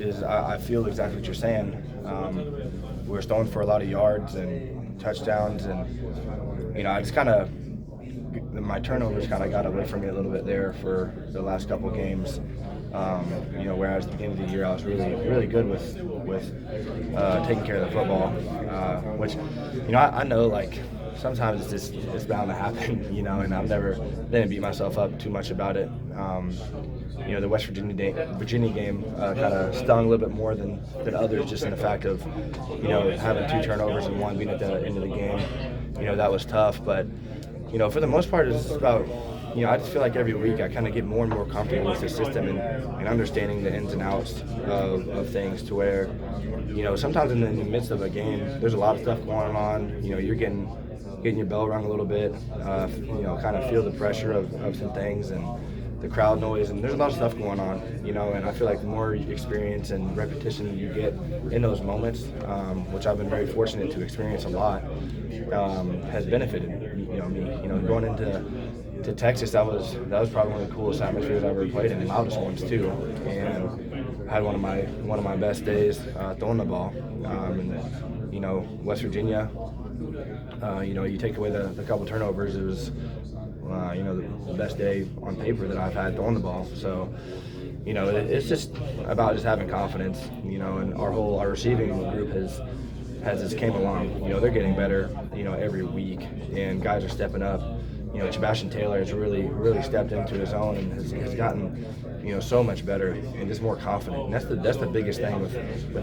is I feel exactly what you're saying. We were throwing for a lot of yards and touchdowns, and I just kind of my turnovers kind of got away from me a little bit there for the last couple of games. Whereas at the beginning of the year I was really good with taking care of the football, which I know like sometimes it's bound to happen, and I've never didn't beat myself up too much about it. The West Virginia game kind of stung a little bit more than others, just in the fact of having 2 turnovers and 1 being at the end of the game. That was tough, but for the most part it's about I just feel like every week I kind of get more and more comfortable with the system and understanding the ins and outs of things, to where sometimes in the midst of a game there's a lot of stuff going on. You're getting your bell rung a little bit, kind of feel the pressure of some things and the crowd noise, and there's a lot of stuff going on, and I feel like the more experience and repetition you get in those moments, which I've been very fortunate to experience a lot, has benefited me. Going into Texas, that was probably one of the coolest atmospheres I've ever played in, the loudest ones too, and I had one of my best days throwing the ball. West Virginia, you take away the couple turnovers, it was the best day on paper that I've had throwing the ball. So, it's just about just having confidence, and our receiving group has just came along. They're getting better, every week, and guys are stepping up. Sebastian Taylor has really stepped into his own and has gotten, so much better and just more confident. And that's the biggest thing with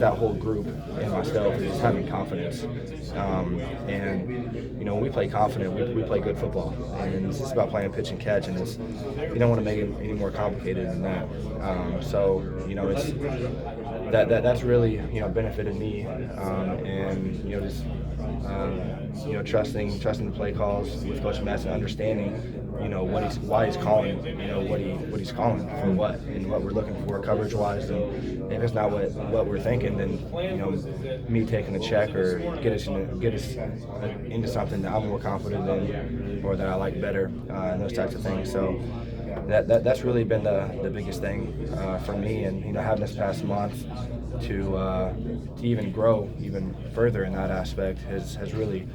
that whole group and myself, is just having confidence. When we play confident, we play good football. And it's just about playing pitch and catch, and you don't want to make it any more complicated than that. It's that's really benefited me, trusting the play calls with Coach Madsen, understanding why he's calling, what he's calling for, what and what we're looking for coverage wise, and if it's not what we're thinking, then me taking a check or get us into something that I'm more confident in or that I like better, and those types of things. So that's really been the biggest thing for me, and having this past month to even grow even further in that aspect has really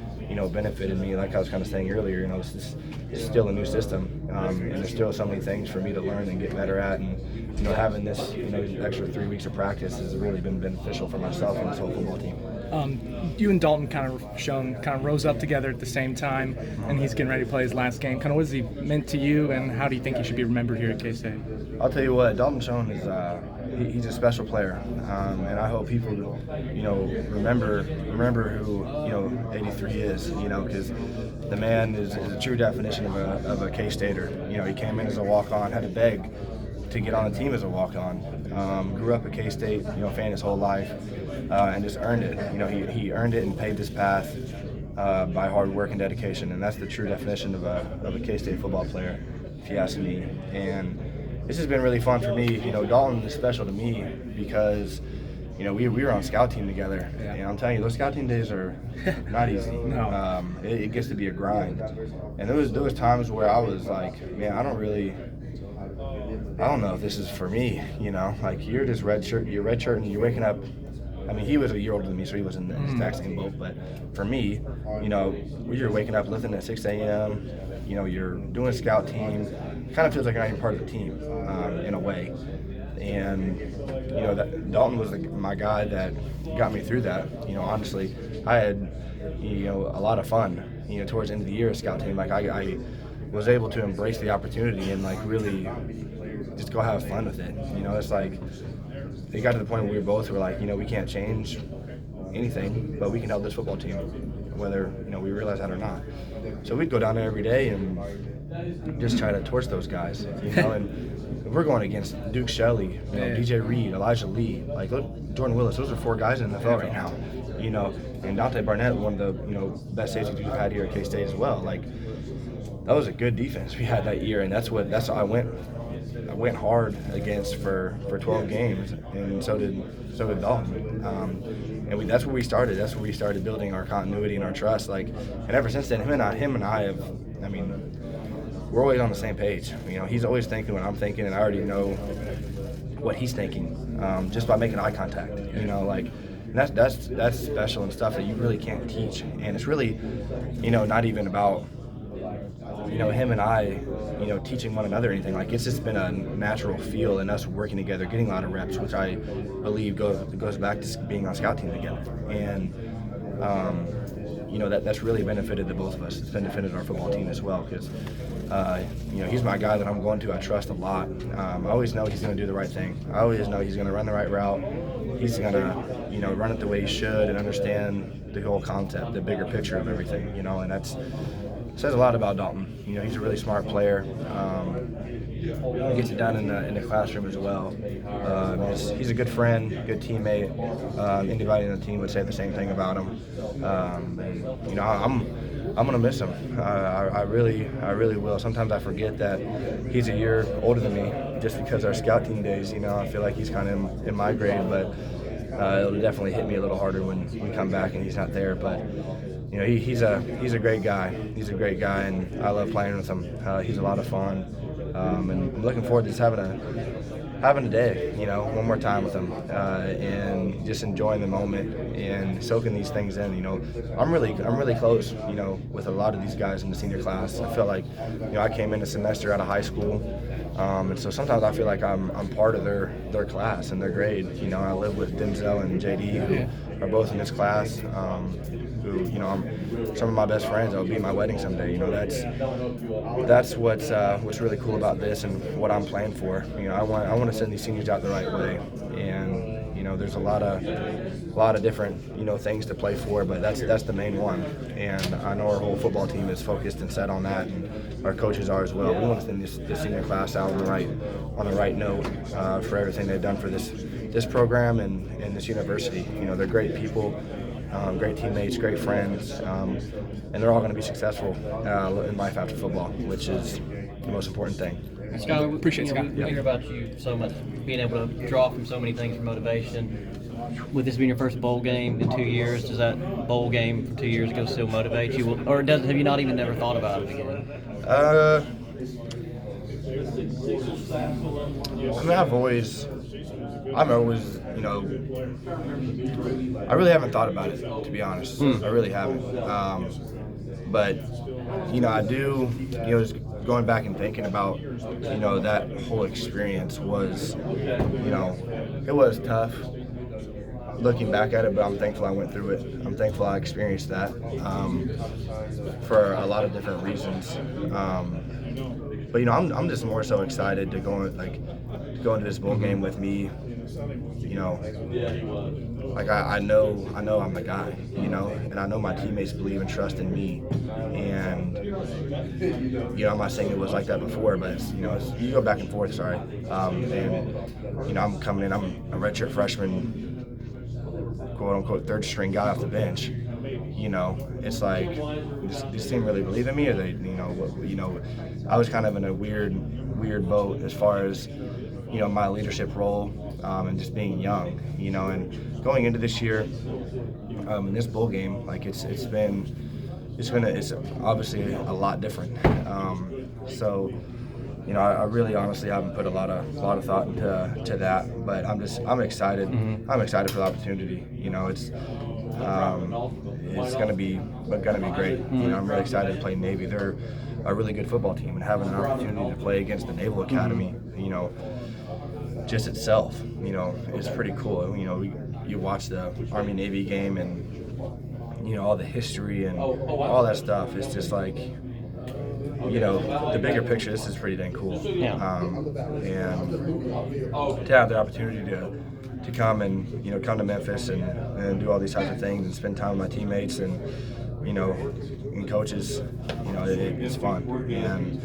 benefited me. Like I was kind of saying earlier, it's still a new system, and there's still so many things for me to learn and get better at, and having this extra 3 weeks of practice has really been beneficial for myself and this whole football team. You and Dalton kind of rose up together at the same time, and he's getting ready to play his last game. What has he meant to you, and how do you think he should be remembered here at K-State? I'll tell you what, Dalton Schoen is he's a special player, and I hope people remember who 83 is, because the man is a true definition of a K-Stater. He came in as a walk-on, had to beg to get on the team as a walk-on. Grew up a K-State fan his whole life, and just earned it. He earned it and paved his path by hard work and dedication, and that's the true definition of a K-State football player, if you ask me. And this has been really fun for me. Dalton is special to me because we were on scout team together, and I'm telling you, those scout team days are not easy. No. It gets to be a grind, and there was times where I was like, man, I don't know if this is for me. Like you're just you're redshirt, and you're waking up. I mean, he was a year older than me, so he was in the exact same boat. But for me, you're waking up, lifting at 6 a.m. You're doing a scout team. Kind of feels like you're not even part of the team in a way. And Dalton was my guy that got me through that. Honestly, I had a lot of fun. Towards the end of the year, a scout team. Like I was able to embrace the opportunity and like really just go have fun with it. It's like it got to the point where we both were like, we can't change anything, but we can help this football team, whether we realize that or not. So we'd go down there every day and just try to torch those guys, and we're going against Duke Shelley, DJ Reed, Elijah Lee, like look, Jordan Willis. Those are 4 guys in the NFL right now, and Dante Barnett, one of the best safeties we've had here at K-State as well. Like that was a good defense we had that year, and that's what I went hard against for 12 games, and so did Dalton. And that's where we started. That's where we started building our continuity and our trust. Like, and ever since then, him and I have. I mean, we're always on the same page. He's always thinking what I'm thinking, and I already know what he's thinking. just by making eye contact. You know, like that's special and stuff that you really can't teach. And it's really, you know, not even about, you know, him and I, you know, teaching one another anything. Like, it's just been a natural feel in us working together, getting a lot of reps, which I believe goes back to being on scout team together. And you know, that's really benefited the both of us. It's benefited our football team as well, because you know, he's my guy that I'm going to. I trust a lot. I always know he's going to do the right thing. I always know he's going to run the right route. He's going to, you know, run it the way he should and understand the whole concept, the bigger picture of everything. You know, and that's says a lot about Dalton. You know, he's a really smart player. He gets it done in the classroom as well. He's a good friend, good teammate. Anybody on the team would say the same thing about him. And, you know, I'm gonna miss him. I really will. Sometimes I forget that he's a year older than me, just because our scout team days. You know, I feel like he's kind of in my grade, but it'll definitely hit me a little harder when we come back and he's not there. But you know, he's a great guy. He's a great guy, and I love playing with him. He's a lot of fun, and I'm looking forward to just having a day, you know, one more time with him, and just enjoying the moment and soaking these things in. You know, I'm really close, you know, with a lot of these guys in the senior class. I feel like, you know, I came in a semester out of high school, and so sometimes I feel like I'm part of their class and their grade. You know, I live with Denzel and JD, who are both in this class. Who, you know, some of my best friends. That'll be my wedding someday. You know, that's what's really cool about this and what I'm playing for. You know, I want to send these seniors out the right way, and you know, there's a lot of different, you know, things to play for, but that's the main one. And I know our whole football team is focused and set on that, and our coaches are as well. We want to send this senior class out on the right note for everything they've done for this program and this university. You know, they're great people. Great teammates, great friends, and they're all going to be successful in life after football, which is the most important thing. Skylar, Appreciate it, Scott. We hear about you so much, being able to draw from so many things for motivation. With this being your first bowl game in 2 years, does that bowl game from 2 years ago still motivate you, or have you not even never thought about it again? I mean, I've always, you know, I really haven't thought about it, to be honest. I really haven't. But, you know, I do, you know, just going back and thinking about, you know, that whole experience was, you know, it was tough looking back at it, but I'm thankful I went through it. I'm thankful I experienced that for a lot of different reasons. But, you know, I'm just more so excited to go into this bowl game with me. You know, like I know I'm the guy, you know, and I know my teammates believe and trust in me. And, you know, I'm not saying it was like that before, but, you know, you go back and forth, sorry. And, you know, I'm coming in, I'm a redshirt freshman, quote unquote, third string guy off the bench. You know, it's like, this team really believe in me, or they, you know, I was kind of in a weird boat as far as, you know, my leadership role, and just being young, you know, and going into this year, in this bowl game, like it's obviously a lot different. So, you know, I really honestly haven't put a lot of thought into that, but I'm excited. I'm excited for the opportunity. You know, it's gonna be great. You know, I'm really excited to play Navy. They're a really good football team, and having an opportunity to play against the Naval Academy, you know, just itself, you know, it's pretty cool. You know, you watch the Army-Navy game and, you know, all the history and all that stuff. It's just like, you know, the bigger picture, this is pretty dang cool. Yeah. And to have the opportunity to come and, you know, come to Memphis and do all these types of things and spend time with my teammates and, you know, and coaches, you know, it's fun. And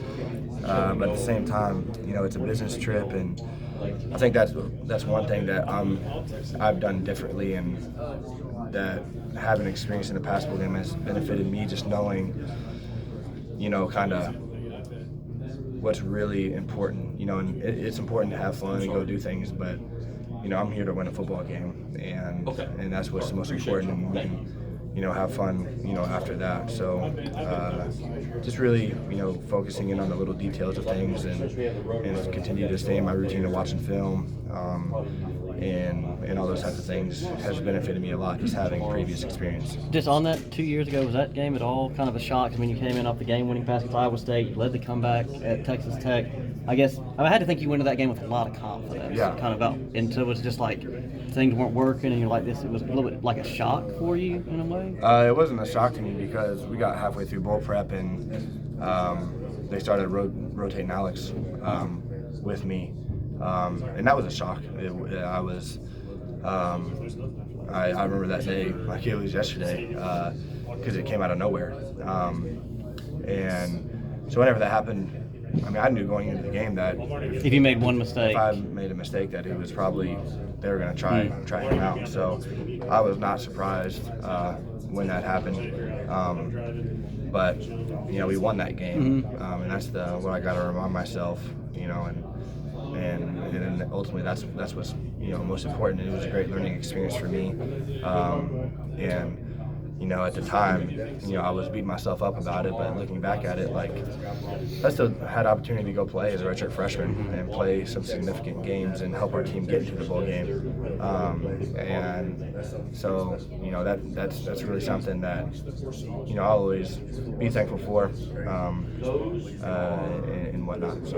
but at the same time, you know, it's a business trip, and I think that's one thing that I've done differently, and that having experience in the past bowl game has benefited me, just knowing, you know, kind of what's really important. You know, and it's important to have fun and go do things, but, you know, I'm here to win a football game, and that's what's the most important, and we can, you know, have fun, you know, after that. So just really, you know, focusing in on the little details of things, and continue to stay in my routine of watching film, and all those types of things has benefited me a lot, just having previous experience. Just on that, 2 years ago, was that game at all kind of a shock? I mean, you came in off the game-winning pass against Iowa State, you led the comeback at Texas Tech. I guess I had to think you went into that game with a lot of confidence. Yeah. Kind of and so it was just like things weren't working, and you're like, this. It was a little bit like a shock for you in a way. It wasn't a shock to me because we got halfway through bowl prep and they started rotating Alex with me, and that was a shock. I remember that day like it was yesterday because it came out of nowhere, and so whenever that happened, I mean, I knew going into the game that if you made one mistake, if I made a mistake, that it was probably they were going to try him out. So I was not surprised when that happened. But you know, we won that game, and that's what I got to remind myself. You know, and ultimately that's what's most important. It was a great learning experience for me, and you know, at the time, I was beating myself up about it, but looking back at it, like, I still had opportunity to go play as a redshirt freshman and play some significant games and help our team get into the bowl game. And so, that's really something that, I'll always be thankful for, and whatnot. So.